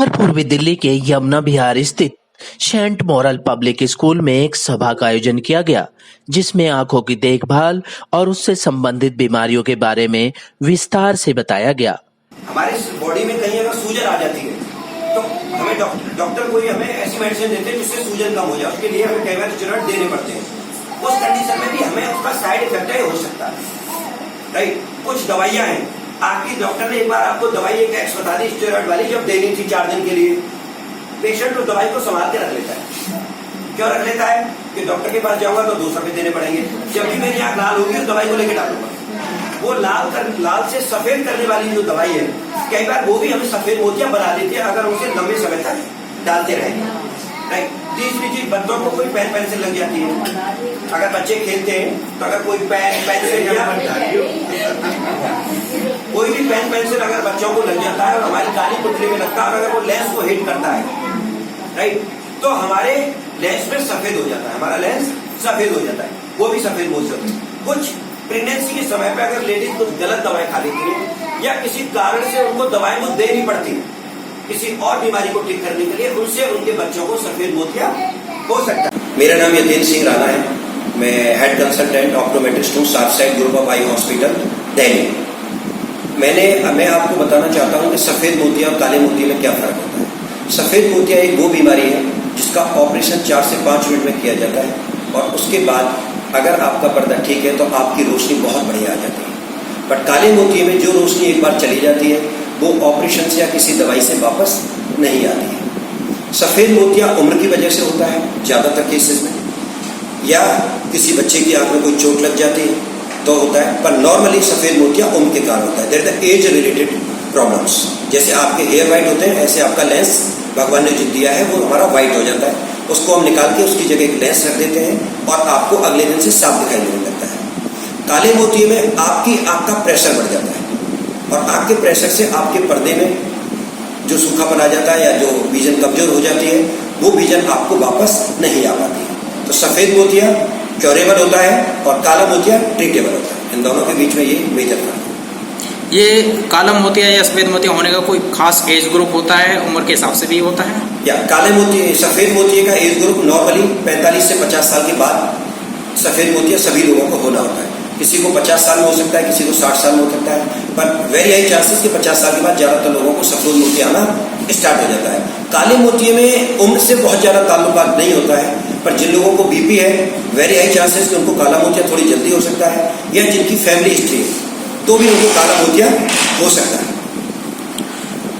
और पूर्वी दिल्ली के यमुना विहार स्थित सेंट मोरल पब्लिक स्कूल में एक सभा का आयोजन किया गया, जिसमें आंखों की देखभाल और उससे संबंधित बीमारियों के बारे में विस्तार से बताया गया। हमारे बॉडी में कहीं अगर सूजन आ जाती है तो हमें डॉक्टर कोई हमें ऐसी मेडिसिन देते हैं जिससे सूजन कम हो जाए। उसके लिए हमें कई बार स्टेरॉइड देने पड़ते हैं। उस कंडीशन में भी हमें उसका साइड इफेक्ट हो सकता है, राइट। कुछ दवाइयां हैं, आपकी डॉक्टर ने एक बार आपको दवाई एक एक्स बता दी स्टेरॉइड वाली, जब देनी थी 4 दिन के लिए, पेशेंट उस दवाई को संभाल के रख लेता है। क्यों रख लेता है कि डॉक्टर के पास जाऊंगा तो 200 रुपए देने पड़ेंगे, जब भी मेरी आंख लाल होगी उस दवाई को लेकर डालूंगा। वो लाल से सफेद करने वाली जो दवाई है, कई बार वो भी हमें सफेद मोतियां बना देती है अगर उसे लंबे समय तक डालते रहेंगे, राइट। तीसरी चीज, बच्चों को कोई पेन पेंसिल लग जाती है। अगर बच्चे खेलते हैं तो अगर कोई पेन पेंसिल या कोई भी पेन पेंसिल अगर बच्चों को लग जाता है और हमारी काली पुतली में लगता है और अगर वो लेंस को हिट करता है, राइट, तो हमारे लेंस में सफेद हो जाता है, हमारा लेंस सफेद हो जाता है, वो भी सफेद मोतियां। कुछ प्रेगनेंसी के समय पे अगर लेडीज कुछ गलत दवाई खा लेती है या किसी कारण से उनको दवाई को देनी पड़ती है किसी और बीमारी को ठीक करने के लिए, उनसे उनके बच्चों को सफेद मोतिया हो सकता है। मेरा नाम यतीन सिंह राणा है, मैं हेड कंसल्टेंट ऑप्टोमेट्रिस्ट हूँ, south side group of eye hospital Delhi. मैं आपको बताना चाहता हूँ कि सफेद मोतिया और काले मोतिया में क्या फर्क होता है। सफेद मोतिया एक वो बीमारी है जिसका ऑपरेशन 4 से 5 मिनट में किया जाता है और उसके बाद अगर आपका पर्दा ठीक है तो आपकी रोशनी बहुत बढ़िया आ जाती है। बट काले मोतिये में जो रोशनी एक बार चली जाती है वो ऑपरेशन से या किसी दवाई से वापस नहीं आती है। सफेद मोतिया उम्र की वजह से होता है ज्यादातर केसेस में, या किसी बच्चे की आंख में कोई चोट लग जाती है तो होता है, पर नॉर्मली सफेद मोतिया उम्र के कारण होता है। There is the age related problems. जैसे आपके हेयर व्हाइट होते हैं ऐसे आपका लेंस भगवान ने जो दिया है वो हमारा व्हाइट हो जाता है, उसको हम निकाल के उसकी जगह एक लेंस रख देते हैं और आपको अगले दिन से साफ दिखाई देने लगता है। काले मोतिये में आपकी आंख का प्रेशर बढ़ जाता है और आंख के प्रेशर से आपके पर्दे में जो सूखापन आ जाता है या जो विजन कमजोर हो जाती है वो विजन आपको वापस नहीं आ पाती है। तो सफेद मोतिया क्योरेबल होता है और काला मोतिया ट्रीटेबल होता है। इन दोनों के बीच में ये मेजर फर्क है। ये काला मोतिया या सफेद मोतिया होने का कोई खास एज ग्रुप होता है, उम्र के हिसाब से भी होता है? या काले मोतिये सफेद मोतिये का एज ग्रुप नॉर्मली 45 से 50 साल के बाद सफेद मोतिया सभी लोगों को होना होता है। किसी को 50 साल में हो सकता है, किसी को 60 साल में हो सकता है, पर वेरी हाई चांसेस कि 50 साल के बाद ज्यादातर लोगों को सफेद मोतिया आना स्टार्ट हो जाता है। काले मोतिये में उम्र से बहुत ज्यादा ताल्लुकात नहीं होता है, पर जिन लोगों को बीपी है वेरी हाई चांसेस कि उनको काला मोतिया थोड़ी जल्दी हो सकता है, या जिनकी फैमिली हिस्ट्री है तो भी उनको काला मोतिया हो सकता है।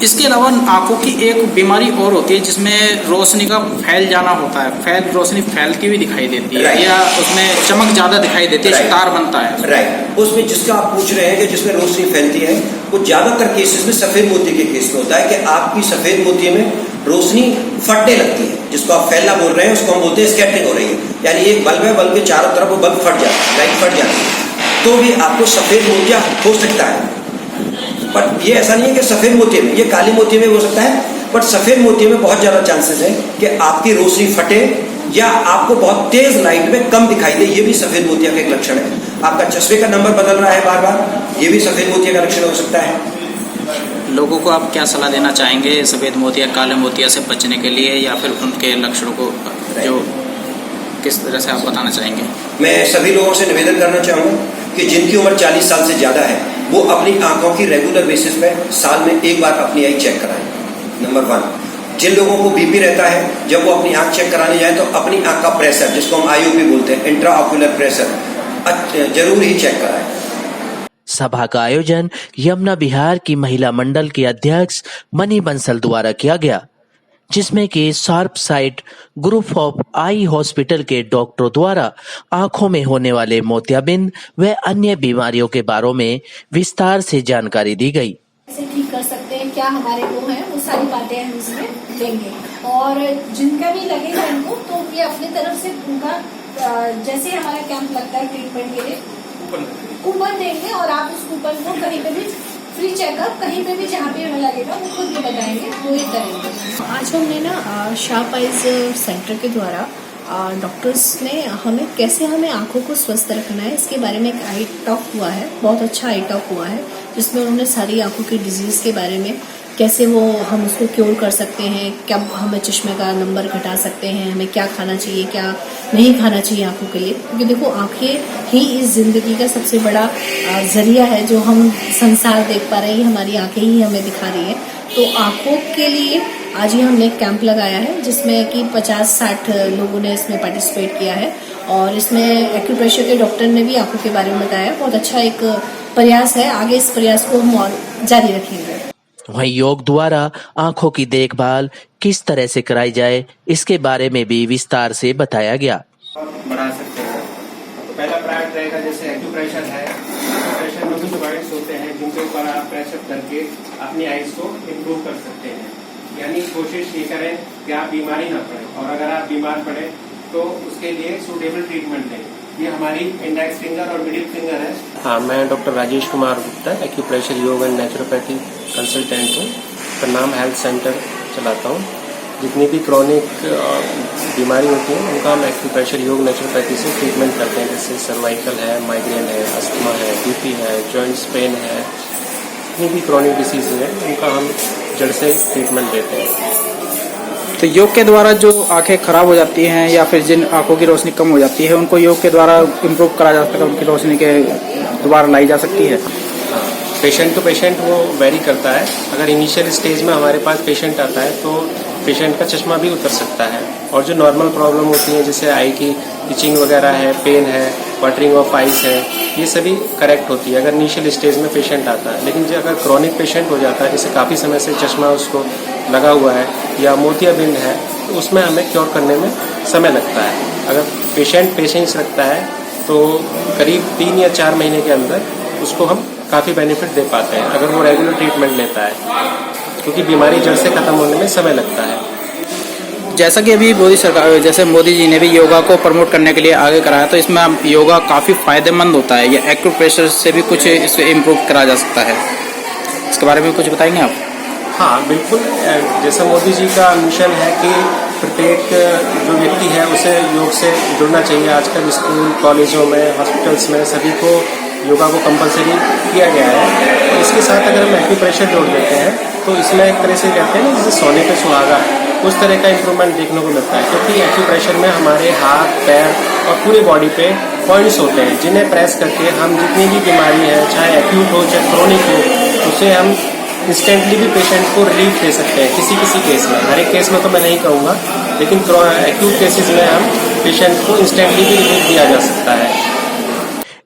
इसके अलावा आंखों की एक बीमारी और होती है जिसमें रोशनी का फैल जाना होता है, रोशनी फैलती हुई दिखाई देती है, या उसमें चमक ज्यादा दिखाई देती है, स्टार बनता है। राइट, उसमें जिसका आप पूछ रहे हैं कि जिसमें रोशनी फैलती है वो ज्यादातर केसेस में सफेद मोतिये के केस में होता है कि आपकी सफेद मोतिये में रोशनी फटने लगती है, जिसको आप फैलना बोल रहे हैं उसको हम बोलते हैं स्कैटरिंग हो रही है, यानी एक बल्ब है, बल्ब के चारों तरफ वो बल्ब फट जाता है, लाइट फट जाती है, तो भी आपको सफेद मोतिया हो सकता है। बट ये ऐसा नहीं है कि सफेद मोतिये में, ये काले मोतिये में हो सकता है, बट सफेद मोतिये में बहुत ज्यादा चांसेस है कि आपकी रोशनी फटे या आपको बहुत तेज लाइट में कम दिखाई दे। ये भी सफेद मोतिया का एक लक्षण है। आपका चश्मे का नंबर बदल रहा है बार बार, ये भी सफेद मोतिया का लक्षण हो सकता है। लोगों को आप क्या सलाह देना चाहेंगे सफेद मोतिया काले मोतिया से बचने के लिए, या फिर उनके लक्षणों को जो किस तरह से आप बताना चाहेंगे? मैं सभी लोगों से निवेदन करना चाहूँगा कि जिनकी उम्र 40 साल से ज़्यादा है वो अपनी आंखों की रेगुलर बेसिस पे साल में एक बार अपनी आई चेक कराएं। नंबर 1, जिन लोगों को बीपी रहता है जब वो अपनी आंख चेक कराने जाए तो अपनी आंख का प्रेशर, जिसको हम IOP बोलते हैं, इंट्रा ऑक्यूलर प्रेशर, जरूर ही चेक कराएं। सभा का आयोजन यमुना विहार की महिला मंडल के अध्यक्ष मनी बंसल द्वारा किया गया, जिसमें कि sharp site group of eye hospital के डॉक्टरों द्वारा आंखों में होने वाले मोतियाबिंद व अन्य बीमारियों के बारे में विस्तार से जानकारी दी गई। कैसे ठीक कर सकते हैं, क्या हमारे वो हैं, वो सारी बातें हम इसमें देंगे और जिनका भी लगेगा इनको तो ये अपनी तरफ से उनका जैसे हमारा कैंप लगता है ट्रीटमेंट के लिए कूपन देंगे और आप उस कूपन को कहीं पे भी फ्री चेकअप कहीं पे भी जहाँ पे हमें लगेगा वो खुद भी बताएंगे, वो ही करेंगे। आज हमने ना शार्प आइज सेंटर के द्वारा डॉक्टर्स ने हमें आंखों को स्वस्थ रखना है इसके बारे में एक आई टॉक हुआ है, बहुत अच्छा आई टॉक हुआ है जिसमें उन्होंने सारी आंखों की डिजीज के बारे में कैसे वो हम उसको क्योर कर सकते हैं, क्या हमें चश्मे का नंबर घटा सकते हैं, हमें क्या खाना चाहिए, क्या नहीं खाना चाहिए आंखों के लिए। क्योंकि देखो आंखें ही इस जिंदगी का सबसे बड़ा जरिया है, जो हम संसार देख पा रहे हैं हमारी आंखें ही हमें दिखा रही है। तो आंखों के लिए आज ही हमने एक कैंप लगाया है, जिसमें कि 50-60 लोगों ने इसमें पार्टिसिपेट किया है, और इसमें एक्यूप्रेशर के डॉक्टर ने भी आंखों के बारे में बताया। बहुत अच्छा एक प्रयास है, आगे इस प्रयास को हम और जारी रखेंगे। वहीं योग द्वारा आंखों की देखभाल किस तरह से कराई जाए, इसके बारे में भी विस्तार से बताया गया। बढ़ा सकते हैं। तो पहला प्रयास रहेगा, जैसे एक्यूप्रेशर है, एक्यूप्रेशर में कुछ पॉइंट्स होते हैं जिनके ऊपर आप प्रेशर करके अपनी आइज को इम्प्रूव कर सकते हैं। यानी कोशिश ये करें कि आप बीमारी ना पड़े, और अगर आप बीमार पड़े तो उसके लिए सूटेबल ट्रीटमेंट लें। ये हमारी इंडेक्स फिंगर और मिडिल फिंगर है। हाँ, मैं डॉक्टर राजेश कुमार गुप्ता, एक्यूप्रेशर योग एंड नेचुरोपैथी कंसल्टेंट हूँ। प्रणाम हेल्थ सेंटर चलाता हूँ। जितनी भी क्रॉनिक बीमारी होती है उनका हम एक्यूप्रेशर योग नेचुरोपैथी से ट्रीटमेंट करते हैं। जैसे सर्वाइकल है, माइग्रेन है, अस्थमा है, बीपी है, जॉइंट्स पेन है, जितनी भी क्रॉनिक डिसीज है उनका हम जड़ से ट्रीटमेंट देते हैं। तो योग के द्वारा जो आंखें खराब हो जाती हैं या फिर जिन आंखों की रोशनी कम हो जाती है, उनको योग के द्वारा इम्प्रूव करा जा सकता है, उनकी रोशनी के दोबारा लाई जा सकती है। पेशेंट टू पेशेंट वो वेरी करता है। अगर इनिशियल स्टेज में हमारे पास पेशेंट आता है तो पेशेंट का चश्मा भी उतर सकता है, और जो नॉर्मल प्रॉब्लम होती है जैसे आई की इचिंग वगैरह है, पेन है, वाटरिंग ऑफ आइज है, ये सभी करेक्ट होती है अगर इनिशियल स्टेज में पेशेंट आता है। लेकिन जो अगर क्रॉनिक पेशेंट हो जाता है, जैसे काफ़ी समय से चश्मा उसको लगा हुआ है या मोतियाबिंद है, तो उसमें हमें क्योर करने में समय लगता है। अगर पेशेंट पेशेंस रखता है तो करीब 3 या 4 महीने के अंदर उसको हम काफ़ी बेनिफिट दे पाते हैं, अगर वो रेगुलर ट्रीटमेंट लेता है, क्योंकि बीमारी जड़ से खत्म होने में समय लगता है। जैसा कि अभी मोदी सरकार, जैसे मोदी जी ने भी योगा को प्रमोट करने के लिए आगे कराया, तो इसमें योगा काफ़ी फायदेमंद होता है। या एक्यूप्रेशर से भी कुछ इसे इम्प्रूव करा जा सकता है, इसके बारे में कुछ बताएंगे आप? हाँ बिल्कुल, जैसा मोदी जी का मिशन है कि प्रत्येक जो व्यक्ति है उसे योग से जुड़ना चाहिए। आजकल स्कूल, कॉलेजों में, हॉस्पिटल्स में सभी को योगा को कंपलसरी किया गया है। तो इसके साथ अगर हम एक्यूप्रेशर जोड़ देते हैं तो इसमें एक तरह से कहते हैं ना, जैसे सोने पे सुहागा, उस तरह का इम्प्रूवमेंट देखने को मिलता है। क्योंकि एक्यूप्रेशर में हमारे हाथ, पैर और पूरी बॉडी पे पॉइंट्स होते हैं, जिन्हें प्रेस करके हम जितनी भी बीमारी है, चाहे एक्यूट हो चाहे क्रोनिक हो, उसे हम इंस्टेंटली भी पेशेंट को रिलीफ दे सकते हैं। किसी किसी केस में, हर एक केस में तो मैं नहीं कहूँगा, लेकिन एक्यूट केसेस में हम पेशेंट को इंस्टेंटली भी रिलीफ दिया जा सकता है।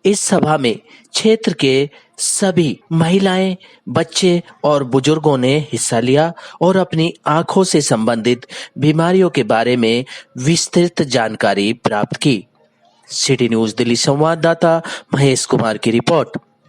इस सभा में क्षेत्र के सभी महिलाएं, बच्चे और बुजुर्गों ने हिस्सा लिया और अपनी आंखों से संबंधित बीमारियों के बारे में विस्तृत जानकारी प्राप्त की। सिटी न्यूज दिल्ली संवाददाता महेश कुमार की रिपोर्ट।